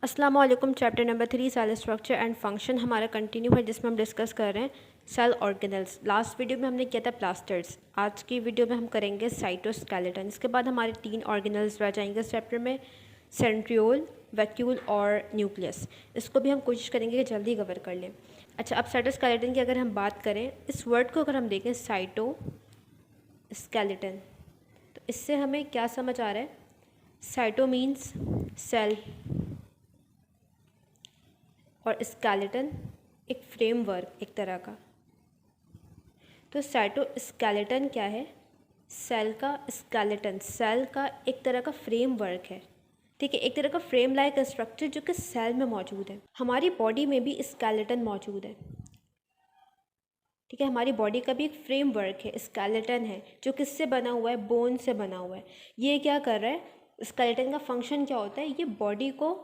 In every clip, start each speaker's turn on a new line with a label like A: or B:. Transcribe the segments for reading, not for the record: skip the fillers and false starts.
A: अस्सलाम वालेकुम। Chapter number 3 cell structure and function हमारा कंटिन्यू है, जिसमें हम डिस्कस कर रहे हैं सेल ऑर्गेनल्स। लास्ट वीडियो में हमने किया था प्लास्टर्स। आज की वीडियो में हम करेंगे साइटोस्केलेटन। इसके बाद हमारे 3 ऑर्गेनल्स रह जाएंगे इस चैप्टर में, सेंट्रियोल, वैक्यूल और न्यूक्लियस। इसको भी हम कोशिश करेंगे कि जल्दी कवर कर लें। अच्छा, अब साइटोस्केलेटन की अगर हम बात करें, इस वर्ड को अगर हम देखें साइटोस्केलेटन, तो इससे हमें क्या समझ आ रहा है? साइटो मीन्स सेल और स्केलेटन एक फ्रेमवर्क एक तरह का। तो साइटोस्केलेटन क्या है? सेल का स्केलेटन, सेल का एक तरह का फ्रेमवर्क है। ठीक है, एक तरह का फ्रेम लाइक स्ट्रक्चर जो कि सेल में मौजूद है। हमारी बॉडी में भी स्केलेटन मौजूद है। ठीक है, हमारी बॉडी का भी एक फ्रेमवर्क है, स्केलेटन है, जो किससे बना हुआ है? बोन से बना हुआ है। ये क्या कर रहा है? स्केलेटन का फंक्शन क्या होता है? ये बॉडी को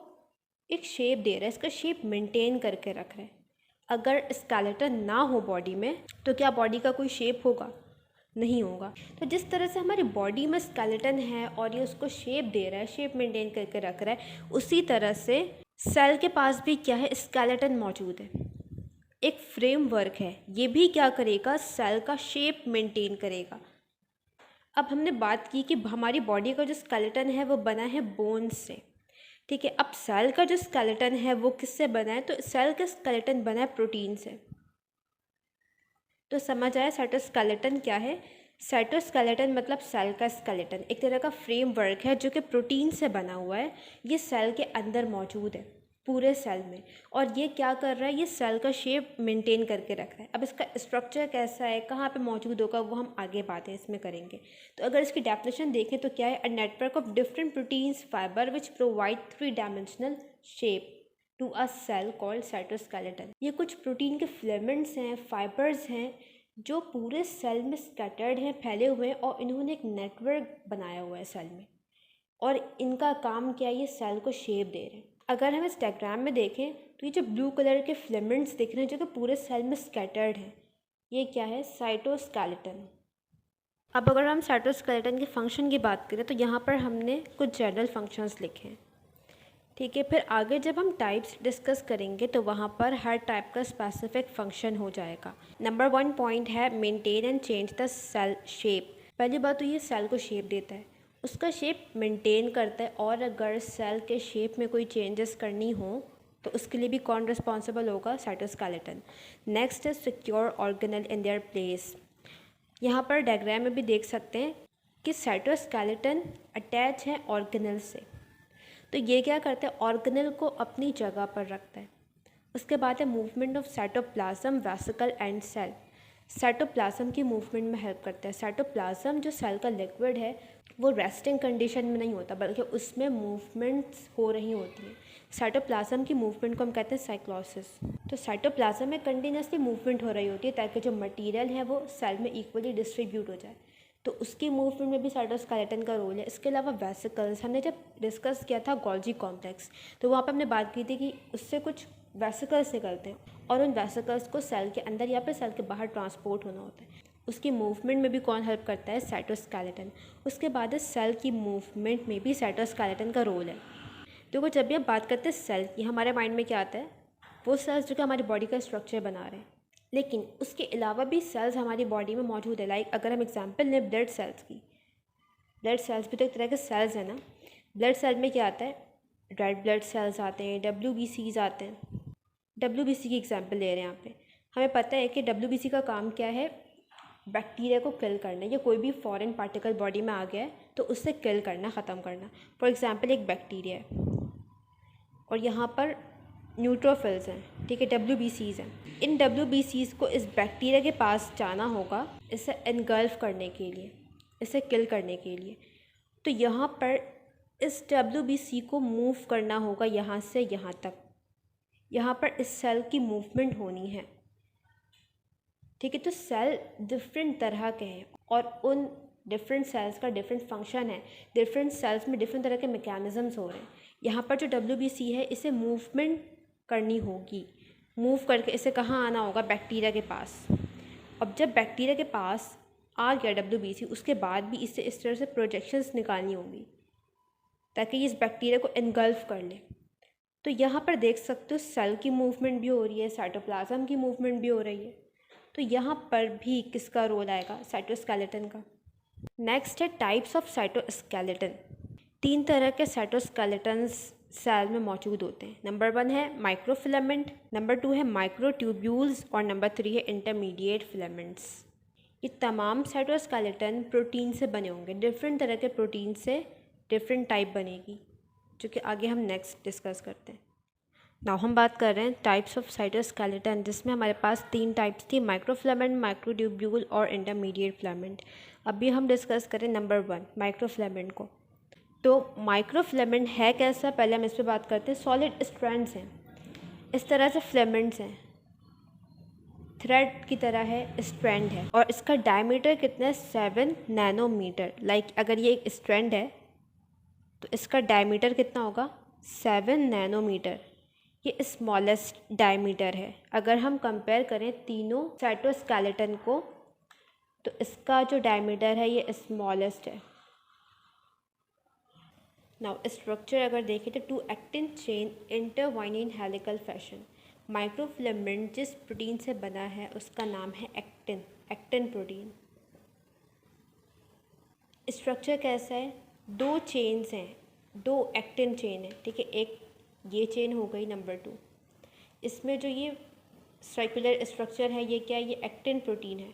A: एक शेप दे रहा है, इसका शेप मेंटेन करके रख रहा है। अगर स्केलेटन ना हो बॉडी में तो क्या बॉडी का कोई शेप होगा? नहीं होगा। तो जिस तरह से हमारी बॉडी में स्केलेटन है और ये उसको शेप दे रहा है, शेप मेंटेन करके रख रहा है, उसी तरह से सेल के पास भी क्या है? स्केलेटन मौजूद है, एक फ्रेमवर्क है। ये भी क्या करेगा? सेल का शेप मेंटेन करेगा। अब हमने बात की कि हमारी बॉडी का जो स्केलेटन है वो बना है बोन से। ठीक है, अब सेल का जो स्केलेटन है वो किससे बना है? तो सेल का स्केलेटन बना है प्रोटीन से। तो समझ आया साइटोस्केलेटन क्या है? साइटोस्केलेटन मतलब सेल का स्केलेटन, एक तरह का फ्रेमवर्क है जो कि प्रोटीन से बना हुआ है। ये सेल के अंदर मौजूद है, पूरे सेल में। और ये क्या कर रहा है? ये सेल का शेप मेंटेन करके रख रहा है। अब इसका स्ट्रक्चर कैसा है, कहाँ पे मौजूद होगा, वो हम आगे बातें इसमें करेंगे। तो अगर इसकी डेफिनेशन देखें तो क्या है? A network of different proteins fibre which provide 3 dimensional shape to a cell called cytoskeleton. ये कुछ प्रोटीन के फिलामेंट्स हैं, फाइबर्स हैं, जो पूरे सेल में स्कैटर्ड हैं, फैले हुए हैं, और इन्होंने एक नेटवर्क बनाया हुआ है सेल में। और इनका काम क्या है? ये सेल को शेप दे रहे हैं। अगर हम इस डायग्राम में देखें तो ये जो ब्लू कलर के फिलामेंट्स दिख रहे हैं जो कि पूरे सेल में स्कैटर्ड हैं, ये क्या है? साइटोस्केलेटन। अब अगर हम साइटोस्केलेटन के फंक्शन की बात करें तो यहाँ पर हमने कुछ जनरल फंक्शंस लिखे हैं। ठीक है, फिर आगे जब हम टाइप्स डिस्कस करेंगे तो वहाँ पर हर टाइप का स्पेसिफिक फंक्शन हो जाएगा। नंबर 1 पॉइंट है maintain and change the cell shape. पहली बात तो ये सेल को शेप देता है, उसका शेप मेंटेन करता है, और अगर सेल के शेप में कोई चेंजेस करनी हो तो उसके लिए भी कौन रिस्पॉन्सिबल होगा? साइटोस्केलेटन। नेक्स्ट है secure organelle in their place. यहाँ पर डायग्राम में भी देख सकते हैं कि साइटोस्केलेटन अटैच है ऑर्गेनल से। तो ये क्या करता है? ऑर्गेनल को अपनी जगह पर रखता है। उसके बाद है movement of cytoplasm, vesicle and cell. Cytoplasm की मूवमेंट में हेल्प करता है। साइटोप्लाज्म जो सेल का लिक्विड है वो रेस्टिंग कंडीशन में नहीं होता, बल्कि उसमें मूवमेंट्स हो रही होती हैं। साइटोप्लाज्म की मूवमेंट को हम कहते हैं साइक्लोसिस। तो साइटोप्लाज्म में कंटिन्यूसली मूवमेंट हो रही होती है ताकि जो मटेरियल है वो सेल में इक्वली डिस्ट्रीब्यूट हो जाए। तो उसकी मूवमेंट में भी साइटोस्केलेटन का रोल है। इसके अलावा वेसिकल्स, हमने जब डिस्कस किया था गोल्जी कॉम्प्लेक्स, तो वहाँ पर हमने बात की थी कि उससे कुछ वेसिकल्स निकलते हैं और उन वेसिकल्स को सेल के अंदर या फिर सेल के बाहर ट्रांसपोर्ट होना होता है। उसकी मूवमेंट में भी कौन हेल्प करता है? साइटोस्केलेटन। उसके बाद सेल की मूवमेंट में भी साइटोस्केलेटन का रोल है। देखो, जब भी हम बात करते हैं सेल की, हमारे माइंड में क्या आता है? वो सेल्स जो कि हमारी बॉडी का स्ट्रक्चर बना रहे हैं। लेकिन उसके अलावा भी सेल्स हमारी बॉडी में मौजूद है। लाइक अगर हम एग्जांपल लें ब्लड सेल्स की, ब्लड सेल्स भी तो एक तरह के सेल्स हैं ना। ब्लड सेल में क्या आता है? रेड ब्लड सेल्स आते हैं, WBCs आते हैं। WBC की एग्जांपल ले रहे हैं यहाँ पे। हमें पता है कि WBC का काम क्या है? बैक्टीरिया को किल करना, या कोई भी फॉरेन पार्टिकल बॉडी में आ गया है तो उससे किल करना, ख़त्म करना। फॉर एग्जांपल एक बैक्टीरिया है और यहाँ पर न्यूट्रोफिल्स हैं, ठीक है, WBCs हैं। इन WBCs को इस बैक्टीरिया के पास जाना होगा इसे एनगल्फ करने के लिए, इसे किल करने के लिए। तो यहाँ पर इस WBC को मूव करना होगा यहाँ से यहाँ तक। यहाँ पर इस सेल की मूवमेंट होनी है। ठीक है, तो सेल डिफरेंट तरह के हैं और उन डिफरेंट सेल्स का डिफरेंट फंक्शन है। डिफरेंट सेल्स में डिफरेंट तरह के मैकेनिज्म्स हो रहे हैं। यहाँ पर जो WBC है इसे मूवमेंट करनी होगी, मूव करके इसे कहाँ आना होगा? बैक्टीरिया के पास। अब जब बैक्टीरिया के पास आ गया WBC, उसके बाद भी इससे इस तरह से प्रोजेक्शंस निकालनी होगी ताकि इस बैक्टीरिया को एनगल्फ कर ले। तो यहाँ पर देख सकते हो सेल की मूवमेंट भी हो रही है, साइटोप्लाज्म की मूवमेंट भी हो रही है। तो यहाँ पर भी किसका रोल आएगा? साइटोस्केलेटन का। नेक्स्ट है टाइप्स ऑफ साइटोस्केलेटन। 3 तरह के साइटोस्केलेटन्स सेल में मौजूद होते हैं। नंबर 1 है माइक्रोफिलामेंट, नंबर 2 है माइक्रोट्यूब्यूल्स और नंबर 3 है इंटरमीडिएट फिलामेंट्स। ये तमाम साइटोस्केलेटन प्रोटीन से बने होंगे। डिफरेंट तरह के प्रोटीन से डिफरेंट टाइप बनेगी, जो कि आगे हम नेक्स्ट डिस्कस करते हैं। नाउ हम बात कर रहे हैं टाइप्स ऑफ साइटोस्केलेटन, जिसमें हमारे पास 3 टाइप्स थी, माइक्रोफिलामेंट, माइक्रोट्यूब्यूल और इंटरमीडिएट फिलामेंट। अभी हम डिस्कस करें नंबर 1 माइक्रोफिलामेंट को। तो माइक्रोफिलामेंट है कैसा, पहले हम इस पर बात करते हैं। सॉलिड स्ट्रैंड्स हैं, इस तरह से फिलामेंट्स हैं, थ्रेड की तरह है, स्ट्रैंड है, और इसका डायमीटर कितना है? 7 नैनोमीटर। लाइक अगर ये एक स्ट्रैंड है तो इसका डायमीटर कितना होगा? 7 नैनोमीटर। ये स्मॉलेस्ट डायमीटर है। अगर हम कंपेयर करें तीनों साइटोस्केलेटन को तो इसका जो डायमीटर है ये स्मॉलेस्ट है। नाउ स्ट्रक्चर अगर देखें तो 2 एक्टिन चेन इंटरवाइन इन हेलिकल फैशन। माइक्रोफिलामेंट जिस प्रोटीन से बना है उसका नाम है एक्टिन, एक्टिन प्रोटीन। स्ट्रक्चर कैसा है? 2 चेन्स हैं, 2 एक्टिन चेन है, ठीक है। एक ये चेन हो गई नंबर 2। इसमें जो ये सर्कुलर स्ट्रक्चर है ये क्या है? ये एक्टिन प्रोटीन है,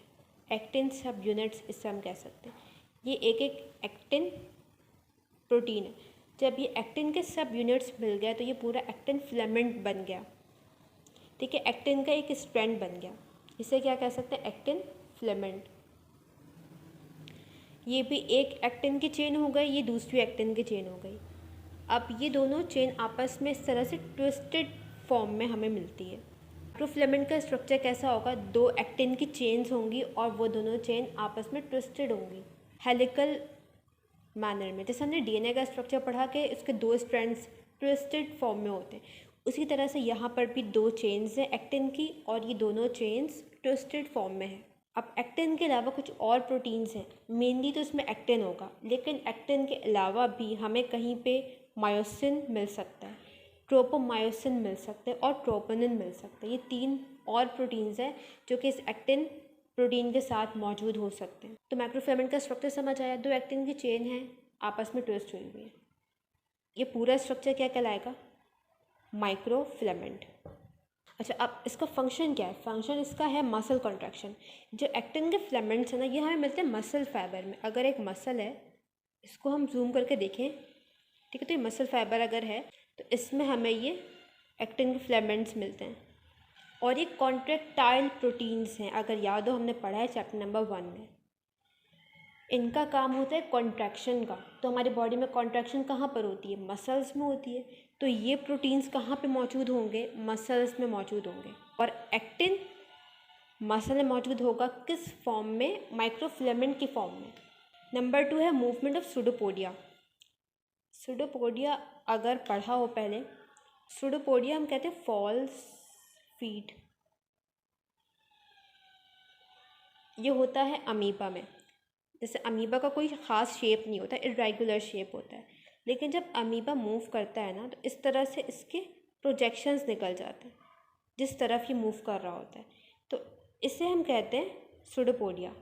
A: एक्टिन सब यूनिट्स इससे हम कह सकते हैं। ये एक एक एक्टिन प्रोटीन है। जब ये एक्टिन के सब यूनिट्स मिल गया तो ये पूरा एक्टिन फिलामेंट बन गया, ठीक है। एक्टिन का एक स्ट्रैंड बन गया, इसे क्या कह सकते हैं? Actin filament. ये भी एक एक्टिन की चेन हो गई, ये दूसरी एक्टिन की चेन हो गई। अब ये दोनों चेन आपस में इस तरह से ट्विस्टेड फॉर्म में हमें मिलती है। माइक्रोफिलामेंट का स्ट्रक्चर कैसा होगा? 2 एक्टिन की चेन्स होंगी और वो दोनों चेन आपस में ट्विस्टेड होंगी हेलिकल मैनर में। जैसे हमने डीएनए का स्ट्रक्चर पढ़ा के उसके 2 स्ट्रैंड्स ट्विस्टेड फॉर्म में होते हैं, उसी तरह से यहाँ पर भी 2 चेन्स हैं एक्टिन की और ये दोनों चेन्स ट्विस्टेड फॉर्म में है। अब एक्टिन के अलावा कुछ और प्रोटीन्स हैं, मेनली तो इसमें एक्टिन होगा, लेकिन एक्टिन के अलावा भी हमें कहीं पे मायोसिन मिल सकता है, ट्रोपोमायोसिन मिल सकता है और ट्रोपोनिन मिल सकता है। ये 3 और प्रोटीन्स हैं जो कि इस एक्टिन प्रोटीन के साथ मौजूद हो सकते हैं। तो माइक्रोफिलामेंट का स्ट्रक्चर समझ आया, 2 एक्टिन की चेन है आपस में ट्विस्ट हुई हुई है। ये पूरा स्ट्रक्चर क्या कहलाएगा? माइक्रोफिलामेंट। अच्छा, अब इसका फंक्शन क्या है? फंक्शन इसका है मसल कॉन्ट्रैक्शन। जो एक्टिन के फिलामेंट्स हैं ना, ये हमें मिलते हैं मसल फाइबर में। अगर एक मसल है, इसको हम जूम करके देखें, ठीक है, तो ये मसल फाइबर अगर है तो इसमें हमें ये एक्टिन के फिलामेंट्स मिलते हैं। और ये कॉन्ट्रैक्टाइल प्रोटीन्स हैं, अगर याद हो हमने पढ़ा है चैप्टर नंबर 1 में। इनका काम होता है कॉन्ट्रैक्शन का। तो हमारी बॉडी में कॉन्ट्रैक्शन कहाँ पर होती है? मसल्स में होती है। तो ये प्रोटीन्स कहाँ पे मौजूद होंगे? मसल्स में मौजूद होंगे। और एक्टिन मसल में मौजूद होगा किस फॉर्म में? माइक्रोफिलामेंट की फॉर्म में। नंबर 2 है मूवमेंट ऑफ सूडोपोडिया। सूडोपोडिया अगर पढ़ा हो पहले, सूडोपोडिया हम कहते हैं फॉल्स फीट। ये होता है अमीबा में। जैसे अमीबा का कोई ख़ास शेप नहीं होता, इरेगुलर शेप होता है, लेकिन जब अमीबा मूव करता है ना तो इस तरह से इसके प्रोजेक्शंस निकल जाते हैं जिस तरफ ये मूव कर रहा होता है। तो इसे हम कहते हैं सूडोपोडिया।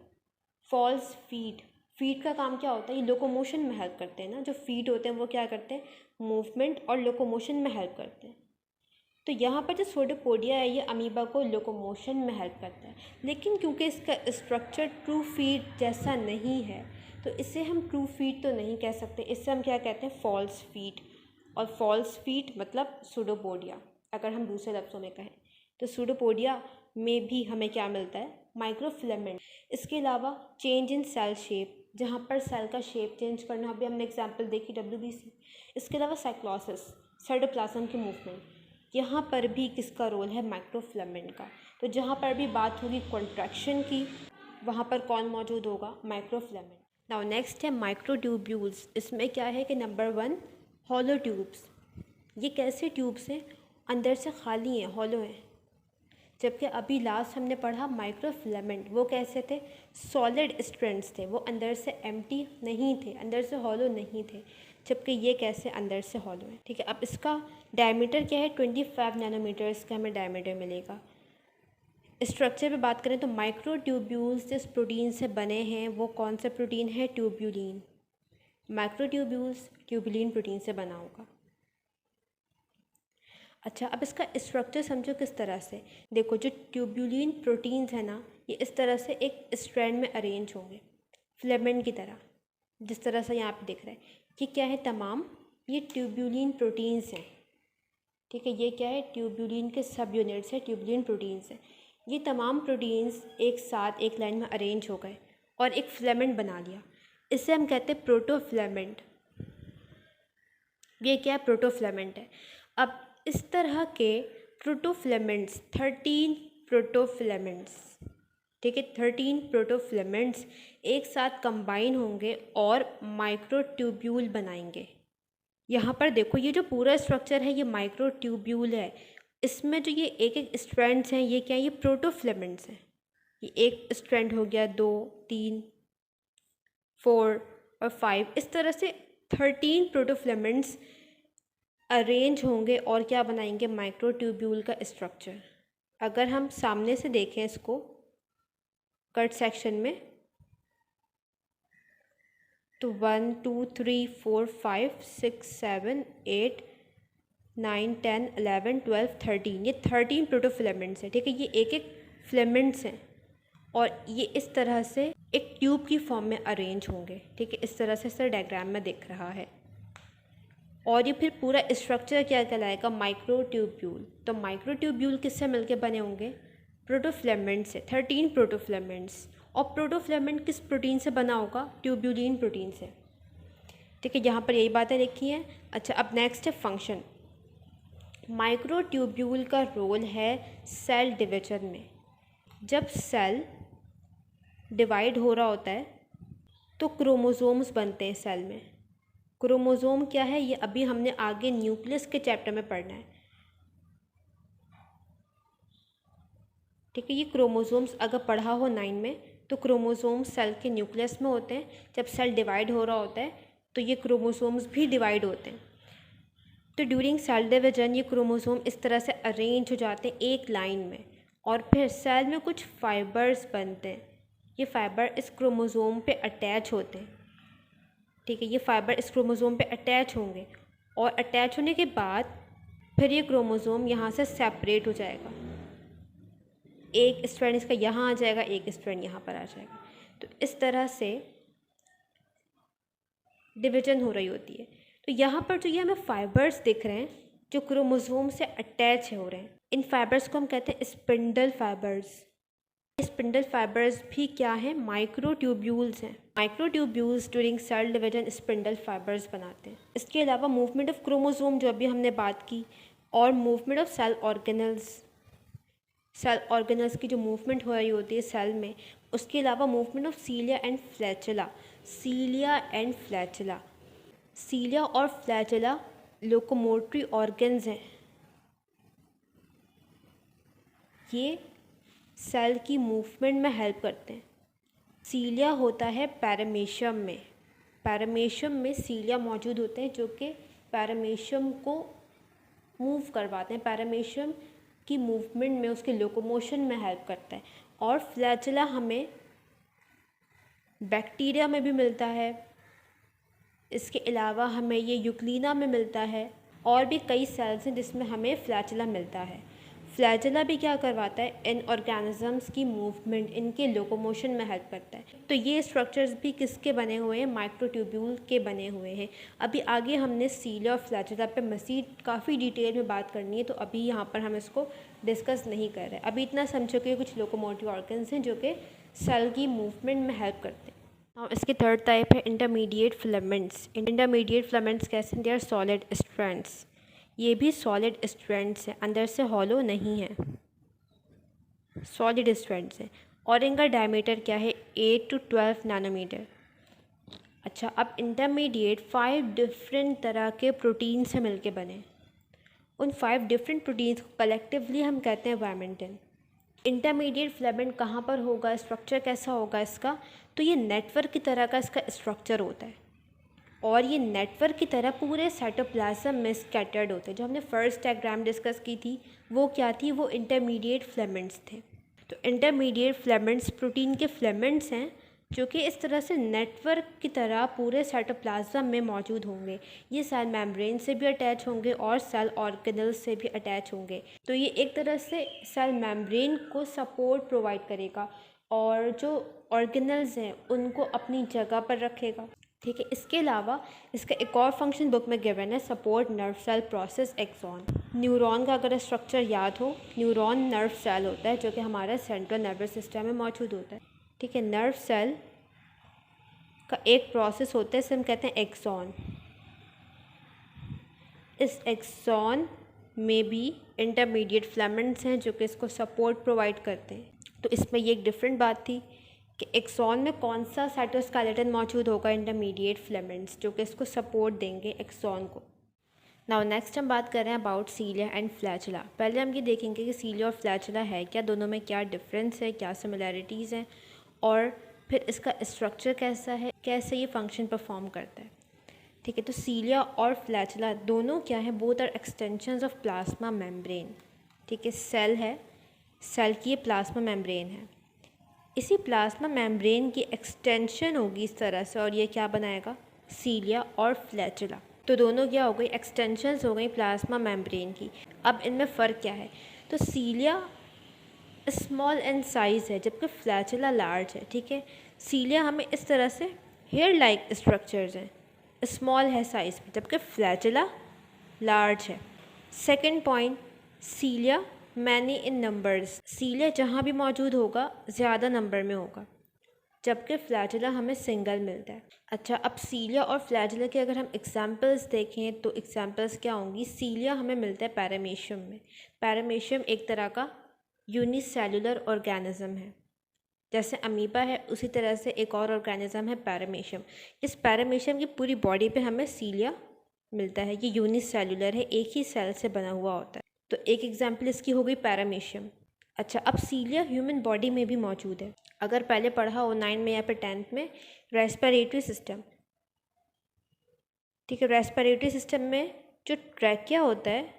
A: False feet. फीट का काम क्या होता है? ये लोकोमोशन में हेल्प करते हैं ना। जो फीट होते हैं वो क्या करते हैं? मूवमेंट और लोकोमोशन में हेल्प करते हैं। तो यहाँ पर जो सूडोपोडिया है ये अमीबा को लोकोमोशन में हेल्प करता है, लेकिन क्योंकि इसका स्ट्रक्चर ट्रू फीट जैसा नहीं है तो इसे हम ट्रू फीट तो नहीं कह सकते। इससे हम क्या कहते हैं? False feet. और फॉल्स फीट मतलब सूडोपोडिया अगर हम दूसरे लफ्ज़ों में कहें। तो सूडोपोडिया में भी हमें क्या मिलता है? माइक्रोफिलामेंट। इसके अलावा चेंज इन सेल शेप, जहाँ पर सेल का शेप चेंज करना, अभी हमने एग्जाम्पल देखी WBC। इसके अलावा साइक्लोसिस, साइटोप्लाज्म की मूवमेंट, यहाँ पर भी किसका रोल है? माइक्रोफिलामेंट का। तो जहाँ पर भी बात होगी कॉन्ट्रैक्शन की, वहाँ पर कौन मौजूद होगा? माइक्रोफिलामेंट। नाउ नेक्स्ट है माइक्रोट्यूब्यूल्स। इसमें क्या है कि नंबर 1 हॉलो ट्यूब्स। ये कैसे ट्यूब्स हैं? अंदर से खाली हैं, हॉलो हैं। जबकि अभी लास्ट हमने पढ़ा माइक्रोफिलामेंट, वो कैसे थे? सॉलिड स्ट्रैंड्स थे, वो अंदर से एम्प्टी नहीं थे, अंदर से हॉलो नहीं थे। जबकि ये कैसे अंदर से हॉलो है। ठीक है, अब इसका डायमीटर क्या है, 25 नैनोमीटर्स का हमें डायमीटर मिलेगा। स्ट्रक्चर पे बात करें तो माइक्रो ट्यूब्यूल्स जिस प्रोटीन से बने हैं वो कौन सा प्रोटीन है, tubulin. Micro tubules tubulin protein से बना होगा। अच्छा, अब इसका स्ट्रक्चर समझो किस तरह से। देखो, जो ट्यूब्यूलिन प्रोटीन्स है ना, ये इस तरह से एक स्ट्रैंड में अरेंज होंगे फिलामेंट की तरह, जिस तरह से यहाँ पे दिख रहा है। ये क्या है, तमाम ये ट्यूब्यूलिन प्रोटीन्स हैं। ठीक है, ये क्या है, ट्यूब्यूलिन के सब यूनिट्स हैं, ट्यूब्यूलिन प्रोटीन्स हैं। ये तमाम प्रोटीन्स एक साथ एक लाइन में अरेंज हो गए और एक फिलामेंट बना लिया। इसे हम कहते हैं प्रोटोफिलामेंट। ये क्या है, प्रोटोफिलामेंट है। अब इस तरह के प्रोटोफिलामेंट्स 13 प्रोटोफिलामेंट्स, ठीक है, 13 प्रोटोफिलामेंट्स एक साथ कंबाइन होंगे और माइक्रोट्यूब्यूल बनाएंगे। यहाँ पर देखो, ये जो पूरा स्ट्रक्चर है ये माइक्रोट्यूब्यूल है। इसमें जो ये एक एक स्ट्रैंड्स हैं, ये क्या है, ये प्रोटोफिलामेंट्स हैं। ये एक स्ट्रैंड हो गया, 2, 3, 4 और 5, इस तरह से 13 प्रोटोफिलामेंट्स अरेंज होंगे और क्या बनाएंगे, माइक्रोट्यूब्यूल का स्ट्रक्चर। अगर हम सामने से देखें इसको कट सेक्शन में, तो 1 2 3 4 5 6 7 8 9 10 11 12 13, ये 13 प्रोटोफिलामेंट्स हैं। ठीक है, ये एक एक फिलामेंट्स हैं और ये इस तरह से एक ट्यूब की फॉर्म में अरेंज होंगे। ठीक है, इस तरह से सर डायग्राम में दिख रहा है। और ये फिर पूरा स्ट्रक्चर क्या कहलाएगा, माइक्रोट्यूब्यूल। तो माइक्रोट्यूब्यूल किससे मिलके बने होंगे, प्रोटोफिलामेंट से, 13 प्रोटोफिलामेंट्स। और प्रोटोफिलामेंट किस प्रोटीन से बना होगा, ट्यूब्यूलिन प्रोटीन से। ठीक है, यहाँ पर यही बातें लिखी हैं। अच्छा, अब नेक्स्ट है फंक्शन। माइक्रोट्यूब्यूल का रोल है सेल डिवीजन में। जब सेल डिवाइड हो रहा होता है तो क्रोमोसोम्स बनते हैं सेल में। क्रोमोसोम क्या है, ये अभी हमने आगे न्यूक्लियस के चैप्टर में पढ़ना है। ठीक है, ये क्रोमोसोम्स अगर पढ़ा हो 9 में, तो क्रोमोसोम्स सेल के न्यूक्लियस में होते हैं। जब सेल डिवाइड हो रहा होता है तो ये क्रोमोसोम्स भी डिवाइड होते हैं। तो ड्यूरिंग सेल डिवीजन ये क्रोमोसोम इस तरह से अरेंज हो जाते हैं एक लाइन में, और फिर सेल में कुछ फाइबर्स बनते हैं। ये फाइबर इस क्रोमोसोम पे अटैच होते हैं। ठीक है, ये फाइबर इस क्रोमोसोम पे अटैच होंगे और अटैच होने के बाद फिर ये क्रोमोसोम यहाँ से सेपरेट हो जाएगा। एक स्ट्रैंड इसका यहाँ आ जाएगा, एक स्ट्रैंड यहाँ पर आ जाएगा। तो इस तरह से डिवीजन हो रही होती है। तो यहाँ पर जो ये हमें फाइबर्स दिख रहे हैं जो क्रोमोसोम से अटैच हो रहे हैं, इन फाइबर्स को हम कहते हैं स्पिंडल फाइबर्स। स्पिंडल फाइबर्स भी क्या है, माइक्रोट्यूब्यूल्स हैं। Microtubules during cell division spindle fibres बनाते हैं। इसके अलावा मूवमेंट ऑफ क्रोमोसोम जो अभी हमने बात की, और मूवमेंट ऑफ सेल ऑर्गेनल्स की जो मूवमेंट हो रही होती है सेल में, उसके अलावा मूवमेंट ऑफ सीलिया एंड फ्लैचुला। सीलिया और फ्लैचुला लोकोमोटरी ऑर्गन्स हैं। ये सेल की मूवमेंट में हेल्प करते हैं। सीलिया होता है पैरामीशियम में। पैरामीशियम में सीलिया मौजूद होते हैं जो कि पैरामीशियम को मूव करवाते हैं, पैरामीशियम की मूवमेंट में, उसके लोकोमोशन में हेल्प करता है। और फ्लैचुला हमें बैक्टीरिया में भी मिलता है। इसके अलावा हमें ये यूक्लिना में मिलता है, और भी कई सेल्स हैं जिसमें हमें फ्लैचुला मिलता है। फ्लैचुला भी क्या करवाता है, इन ऑर्गेनिजम्स की मूवमेंट, इनके लोकोमोशन में हेल्प करता है। तो ये स्ट्रक्चर्स भी किसके बने हुए हैं, माइक्रोट्यूब्यूल के बने हुए हैं। अभी आगे हमने सीलिया और फ्लैचुला पे मज़ीद काफ़ी डिटेल में बात करनी है, तो अभी यहाँ पर हम इसको डिस्कस नहीं कर रहे। अभी इतना समझो कि कुछ लोकोमोटिव ऑर्गन्स हैं जो कि सेल की मूवमेंट में हेल्प करते हैं। और इसकी थर्ड टाइप है इंटरमीडिएट फिलामेंट्स। इंटरमीडिएट फिलामेंट्स कैसे हैं, दे आर सॉलिड स्ट्रैंड्स। ये भी सॉलिड स्ट्रैंड्स हैं, अंदर से हॉलो नहीं है, सॉलिड स्ट्रैंड्स हैं। और इनका डायमीटर क्या है, 8 to 12 नैनोमीटर। अच्छा, अब इंटरमीडिएट 5 डिफरेंट तरह के प्रोटीन से मिलके बने। उन 5 डिफरेंट प्रोटीन्स को कलेक्टिवली हम कहते हैं वामेंटिन। इंटरमीडिएट फिलामेंट कहाँ पर होगा, स्ट्रक्चर कैसा होगा इसका, तो ये नेटवर्क की तरह का इसका स्ट्रक्चर होता है। और ये नेटवर्क की तरह पूरे साइटोप्लाज्म में स्कैटर्ड होते हैं। जो हमने फर्स्ट डायग्राम डिस्कस की थी वो क्या थी, वो इंटरमीडिएट फिलामेंट्स थे। तो इंटरमीडिएट फिलामेंट्स प्रोटीन के फिलामेंट्स हैं जो कि इस तरह से नेटवर्क की तरह पूरे साइटोप्लाज्म में मौजूद होंगे। ये सेल मेम्ब्रेन से भी अटैच होंगे और सेल ऑर्गेनल्स से भी अटैच होंगे। तो ये एक तरह से सेल मेम्ब्रेन को सपोर्ट प्रोवाइड करेगा और जो ऑर्गेनल्स हैं उनको अपनी जगह पर रखेगा। ठीक है, इसके अलावा इसका एक और फंक्शन बुक में गिवन है, support nerve cell process axon. Neuron का अगर स्ट्रक्चर याद हो, न्यूरॉन नर्व सेल होता है जो कि हमारा सेंट्रल नर्वस सिस्टम में मौजूद होता है। ठीक है, नर्व सेल का एक प्रोसेस होता है, इसे हम कहते हैं एक्सॉन। इस एक्सॉन में भी इंटरमीडिएट फिलामेंट्स हैं जो कि इसको सपोर्ट प्रोवाइड करते हैं। तो इसमें ये एक डिफरेंट बात थी कि एक्सॉन में कौन सा साइटोस्केलेटन मौजूद होगा, इंटरमीडिएट फिलामेंट्स जो कि इसको सपोर्ट देंगे एक्सॉन को। नाउ नेक्स्ट हम बात कर रहे हैं अबाउट सीलिया एंड फ्लैचुला। पहले हम ये देखेंगे कि सीलिया और फ्लैचुला है क्या, दोनों में क्या डिफरेंस है, क्या सिमिलैरिटीज़ हैं और फिर इसका स्ट्रक्चर कैसा है, कैसे ये फंक्शन परफॉर्म करता है। ठीक है, तो सीलिया और फ्लैचुला दोनों क्या है, both are extensions of plasma membrane. ठीक है, सेल है, सेल की ये प्लाज्मा मेम्ब्रेन है, इसी प्लाज्मा मेम्ब्रेन की एक्सटेंशन होगी इस तरह से और ये क्या बनाएगा, सीलिया और फ्लैचुला। तो दोनों क्या हो गई, एक्सटेंशंस हो गई प्लाज्मा मेम्ब्रेन की। अब इनमें फ़र्क क्या है, तो सीलिया स्मॉल इन साइज़ है जबकि फ्लैचुला लार्ज है। ठीक है, सीलिया हमें इस तरह से हेयर लाइक स्ट्रक्चर्स हैं, स्मॉल है साइज़ में, जबकि फ्लैचुला लार्ज है। Second point, cilia many in numbers, cilia जहाँ भी मौजूद होगा ज़्यादा नंबर में होगा, जबकि फ्लैचुला हमें सिंगल मिलता है। अच्छा, अब सीलिया और फ्लैचुला के अगर हम एग्जांपल्स देखें तो एग्जांपल्स क्या होंगी, सीलिया हमें मिलता है पैरामीशियम में। पैरामीशियम एक तरह का यूनिसेलुलर ऑर्गेनिज्म है, जैसे अमीबा है उसी तरह से एक और ऑर्गेनिज्म है पैरामीशियम। इस पैरामीशियम की पूरी बॉडी पे हमें सीलिया मिलता है, ये यूनिसेलुलर है, एक ही सेल से बना हुआ होता है। तो एक एग्जांपल इसकी हो गई पैरामीशियम। अच्छा, अब सीलिया ह्यूमन बॉडी में भी मौजूद है। अगर पहले पढ़ा हो 9 में या फिर 10th में, रेस्पिरेटरी सिस्टम। ठीक है, रेस्पिरेटरी सिस्टम में जो ट्रैकिया होता है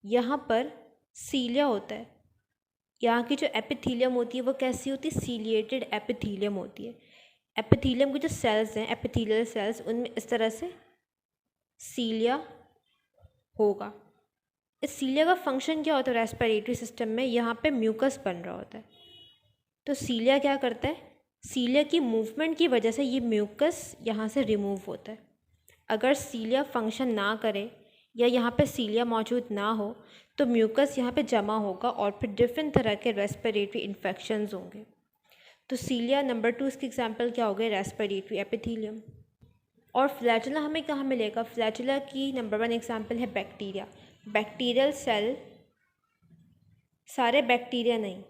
A: यहाँ पर सीलिया होता है। यहाँ की जो एपिथीलियम होती है वो कैसी होती है, सीलिएटेड एपिथीलियम होती है। एपिथीलियम के जो सेल्स हैं, एपिथीलियल सेल्स, उनमें इस तरह से सीलिया होगा। इस सीलिया का फंक्शन क्या होता है रेस्पिरेटरी सिस्टम में, यहाँ पे म्यूकस बन रहा होता है। तो सीलिया क्या करता है, सीलिया की मूवमेंट की वजह से ये म्यूकस यहाँ से रिमूव होता है। अगर सीलिया फंक्शन ना करे या यहाँ पे सीलिया मौजूद ना हो तो म्यूकस यहाँ पे जमा होगा और फिर डिफरेंट तरह के रेस्पिरेटरी इन्फेक्शंस होंगे। तो सीलिया नंबर 2 इसकी एग्जांपल क्या हो गए, रेस्पिरेटरी एपिथीलियम। और फ्लैचुला हमें कहाँ मिलेगा, फ्लैचुला की नंबर 1 एग्जांपल है बैक्टीरिया। बैक्टीरियल सेल, सारे बैक्टीरिया नहीं,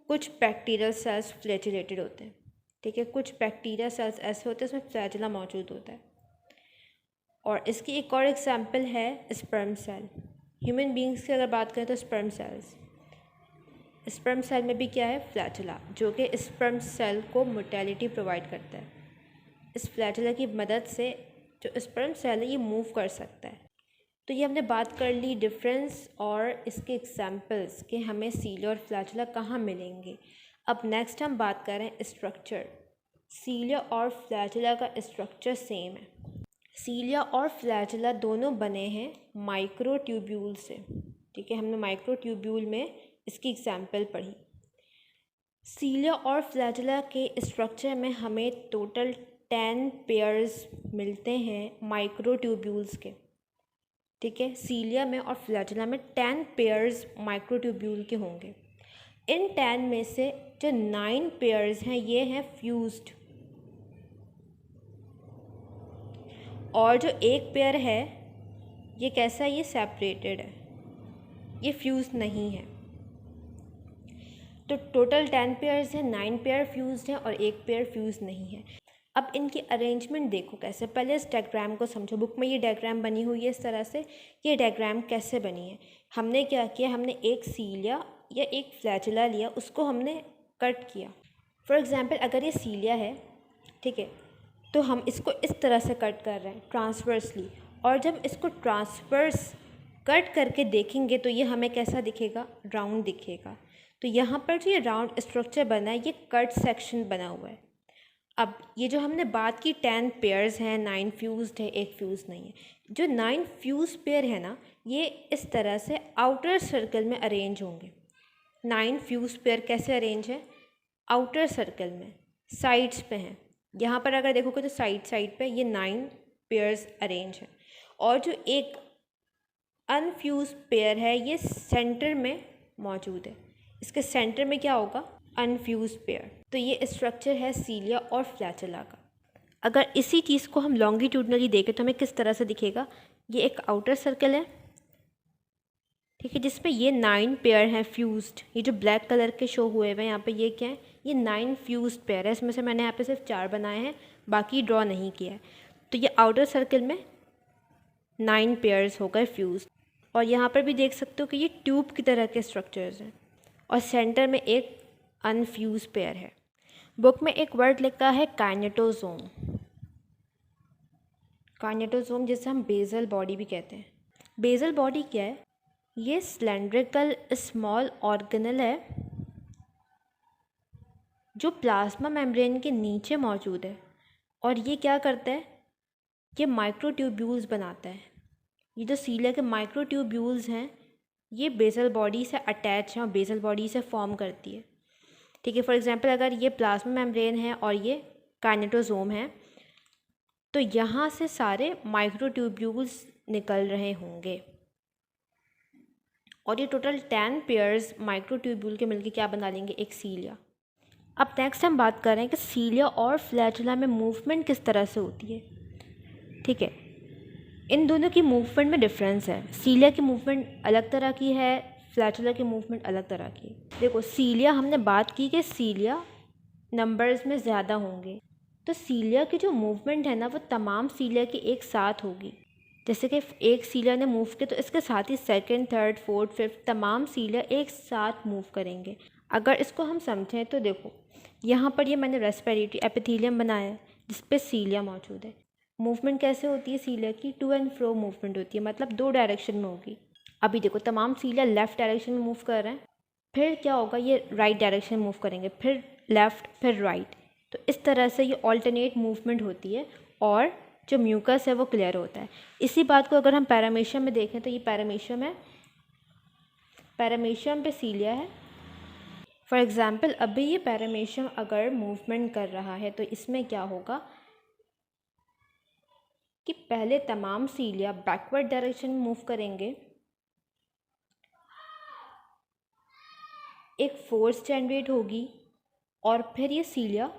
A: कुछ बैक्टीरियल सेल्स फ्लैचुलेटेड होते हैं। ठीक है, कुछ बैक्टीरिया सेल्स ऐसे होते हैं इसमें फ्लैचुला मौजूद होता है। और इसकी एक और एग्जांपल है स्पर्म सेल। ह्यूमन बींग्स की अगर बात करें तो स्पर्म सेल्स, स्पर्म सेल में भी क्या है, फ्लैचुला, जो कि स्पर्म सेल को मोटेलिटी प्रोवाइड करता है। इस फ्लैचुला की मदद से जो स्पर्म सेल है ये मूव कर सकता है। तो ये हमने बात कर ली डिफरेंस और इसके एग्जांपल्स कि हमें सीलिया और फ्लैचुला कहाँ मिलेंगे। अब नेक्स्ट हम बात करें स्ट्रक्चर। सीलिया और फ्लैचुला का स्ट्रक्चर सेम है। सीलिया और फ्लैचुला दोनों बने हैं माइक्रोट्यूब्यूल से। ठीक है, हमने माइक्रोट्यूब्यूल में इसकी एग्जांपल पढ़ी। सीलिया और फ्लैचुला के स्ट्रक्चर में हमें टोटल 10 पेयर्स मिलते हैं माइक्रोट्यूब्यूल्स के। ठीक है, सीलिया में और फ्लैचुला में 10 पेयर्स माइक्रोट्यूब्यूल के होंगे। इन 10 में से जो 9 पेयर्स हैं ये हैं फ्यूज्ड, और जो एक पेयर है ये कैसा है, ये सेपरेटेड है, ये फ्यूज नहीं है। तो टोटल 10 पेयर्स हैं, 9 पेयर फ्यूज्ड हैं और एक पेयर फ्यूज नहीं है। अब इनकी अरेंजमेंट देखो कैसे, पहले इस डायग्राम को समझो। बुक में ये डायग्राम बनी हुई है इस तरह से। ये डायग्राम कैसे बनी है, हमने क्या किया, हमने एक सीलिया या एक फ्लैचुला लिया, उसको हमने कट किया। फॉर एग्जांपल अगर ये सीलिया है, ठीक है, तो हम इसको इस तरह से कट कर रहे हैं ट्रांसवर्सली, और जब इसको ट्रांसवर्स कट करके देखेंगे तो ये हमें कैसा दिखेगा, राउंड दिखेगा। तो यहाँ पर जो ये राउंड स्ट्रक्चर बना है ये कट सेक्शन बना हुआ है। अब ये जो हमने बात की 10 पेयर्स हैं, 9 फ्यूज्ड है, एक फ्यूज़ नहीं है। जो 9 फ्यूज पेयर है ना, ये इस तरह से आउटर सर्कल में अरेंज होंगे। 9 फ्यूज पेयर कैसे अरेंज है, आउटर सर्कल में, साइड्स पे हैं। यहाँ पर अगर देखोगे तो साइड पे ये 9 पेयर्स अरेंज है, और जो एक अनफ्यूज पेयर है ये सेंटर में मौजूद है। इसके सेंटर में क्या होगा, अनफ्यूज पेयर। तो ये स्ट्रक्चर है सीलिया और फ्लैचेला का। अगर इसी चीज़ को हम लॉन्गिट्यूडनली देखें तो हमें किस तरह से दिखेगा, ये एक आउटर सर्कल है, ठीक है, जिसमें ये 9 पेयर हैं फ्यूज्ड। ये जो ब्लैक कलर के शो हुए हुए हैं यहाँ पे, ये क्या है, ये 9 फ्यूज्ड पेयर है। इसमें से मैंने यहाँ पे सिर्फ 4 बनाए हैं, बाकी ड्रॉ नहीं किया है। तो ये आउटर सर्कल में 9 पेयर्स हो गए फ्यूज्ड। और यहाँ पर भी देख सकते हो कि ये ट्यूब की तरह के स्ट्रक्चर्स हैं, और सेंटर में एक अनफ्यूज पेयर है। बुक में एक वर्ड लिखा है काइनेटोसोम। काइनेटोसोम जिसे हम बेसल बॉडी भी कहते हैं। बेसल बॉडी क्या है, ये सिलेंड्रिकल स्मॉल ऑर्गेनल है जो प्लाज्मा मेम्ब्रेन के नीचे मौजूद है, और ये क्या करता है, ये माइक्रोट्यूब्यूल्स बनाता है। ये जो सीलिया के माइक्रोट्यूब्यूल्स हैं ये बेसल बॉडी से अटैच हैं और बेसल बॉडी से फॉर्म करती है, ठीक है। फॉर एग्जांपल अगर ये प्लाज्मा मेम्ब्रेन है और ये काइनेटोसोम है, तो यहाँ से सारे माइक्रोट्यूब्यूल्स निकल रहे होंगे, और ये टोटल 10 पेयर्स माइक्रोट्यूब्यूल के मिलकर क्या बना लेंगे, एक सीलिया। अब नेक्स्ट हम बात कर रहे हैं कि सीलिया और फ्लैचेला में मूवमेंट किस तरह से होती है, ठीक है। इन दोनों की मूवमेंट में डिफरेंस है। सीलिया की मूवमेंट अलग तरह की है, फ्लैचेला की मूवमेंट अलग तरह की है। देखो सीलिया हमने बात की कि सीलिया नंबर्स में ज़्यादा होंगे, तो सीलिया की जो मूवमेंट है ना वो तमाम सीलिया की एक साथ होगी। जैसे कि एक सीलिया ने मूव किया तो इसके साथ ही सेकंड, थर्ड, फोर्थ, फिफ्थ तमाम सीलिया एक साथ मूव करेंगे। अगर इसको हम समझें तो देखो यहाँ पर ये मैंने रेस्पिरेटरी एपिथेलियम बनाया है जिस पे सीलिया मौजूद है। मूवमेंट कैसे होती है सीलिया की, टू एंड फ्रो मूवमेंट होती है, मतलब 2 डायरेक्शन में होगी। अभी देखो तमाम सीलिया लेफ़्ट डायरेक्शन में मूव कर रहे हैं, फिर क्या होगा, ये राइट डायरेक्शन में मूव करेंगे, फिर लेफ़्ट, फिर राइट। तो इस तरह से ये ऑल्टरनेट मूवमेंट होती है, और जो म्यूकस है वो क्लियर होता है। इसी बात को अगर हम पैरामीशियम में देखें तो ये पैरामीशियम है, पैरामीशियम पे सीलिया है। फॉर एग्ज़ाम्पल अभी ये पैरामीशियम अगर मूवमेंट कर रहा है तो इसमें क्या होगा कि पहले तमाम सीलिया बैकवर्ड डायरेक्शन में मूव करेंगे, एक फोर्स जनरेट होगी, और फिर ये सीलिया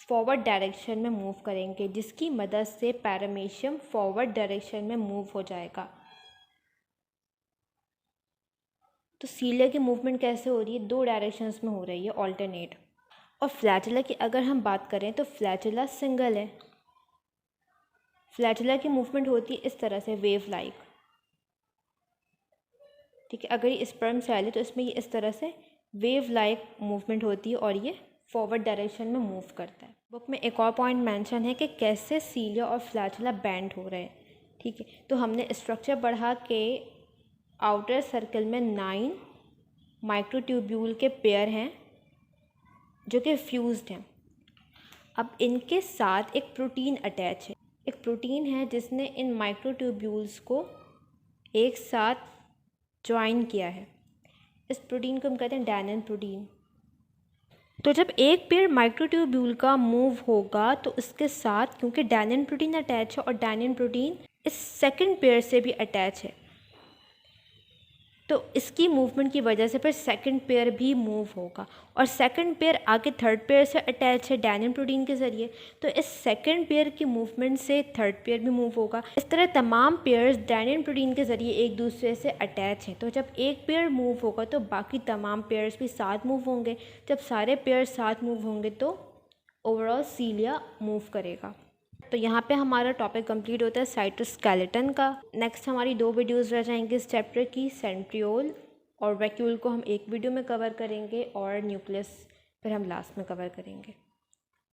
A: फॉरवर्ड डायरेक्शन में मूव करेंगे, जिसकी मदद से पैरामीशियम फॉरवर्ड डायरेक्शन में मूव हो जाएगा। तो सीलिया की मूवमेंट कैसे हो रही है, 2 डायरेक्शंस में हो रही है, ऑल्टरनेट। और फ्लैचेला की अगर हम बात करें तो फ्लैचेला सिंगल है। फ्लैचेला की मूवमेंट होती है इस तरह से, वेव लाइक, ठीक है। अगर ये स्पर्म सेल है तो इसमें ये इस तरह से वेव लाइक मूवमेंट होती है, और ये फॉरवर्ड डायरेक्शन में मूव करता है। बुक में एक और पॉइंट मेंशन है कि कैसे सीलिया और फ्लैचेला बैंड हो रहे हैं, ठीक है। तो हमने स्ट्रक्चर पढ़ा के आउटर सर्कल में 9 माइक्रोट्यूब्यूल के पेयर हैं जो कि फ्यूज्ड हैं। अब इनके साथ एक प्रोटीन अटैच है, एक प्रोटीन है जिसने इन माइक्रोट्यूब्यूल्स को एक साथ ज्वाइन किया है। इस प्रोटीन को हम कहते हैं डैनिन प्रोटीन। तो जब एक पेयर माइक्रोट्यूब्यूल का मूव होगा तो इसके साथ, क्योंकि डैनिन प्रोटीन अटैच है और डैनिन प्रोटीन इस सेकंड पेयर से भी अटैच है, तो इसकी मूवमेंट की वजह से फिर सेकंड पेयर भी मूव होगा, और सेकंड पेयर आगे थर्ड पेयर से अटैच है डैनिन प्रोटीन के ज़रिए, तो इस सेकंड पेयर की मूवमेंट से थर्ड पेयर भी मूव होगा। इस तरह तमाम पेयर्स डैनिन प्रोटीन के ज़रिए एक दूसरे से अटैच हैं। तो जब एक पेयर मूव होगा तो बाकी तमाम पेयर्स भी साथ मूव होंगे। जब सारे पेयर्स साथ मूव होंगे तो ओवरऑल सीलिया मूव करेगा। तो यहाँ पे हमारा टॉपिक कंप्लीट होता है साइटोस्केलेटन का। नेक्स्ट हमारी 2 वीडियोस रह जाएंगी इस चैप्टर की। सेंट्रियोल और वैक्यूल को हम एक वीडियो में कवर करेंगे, और न्यूक्लियस फिर हम लास्ट में कवर करेंगे।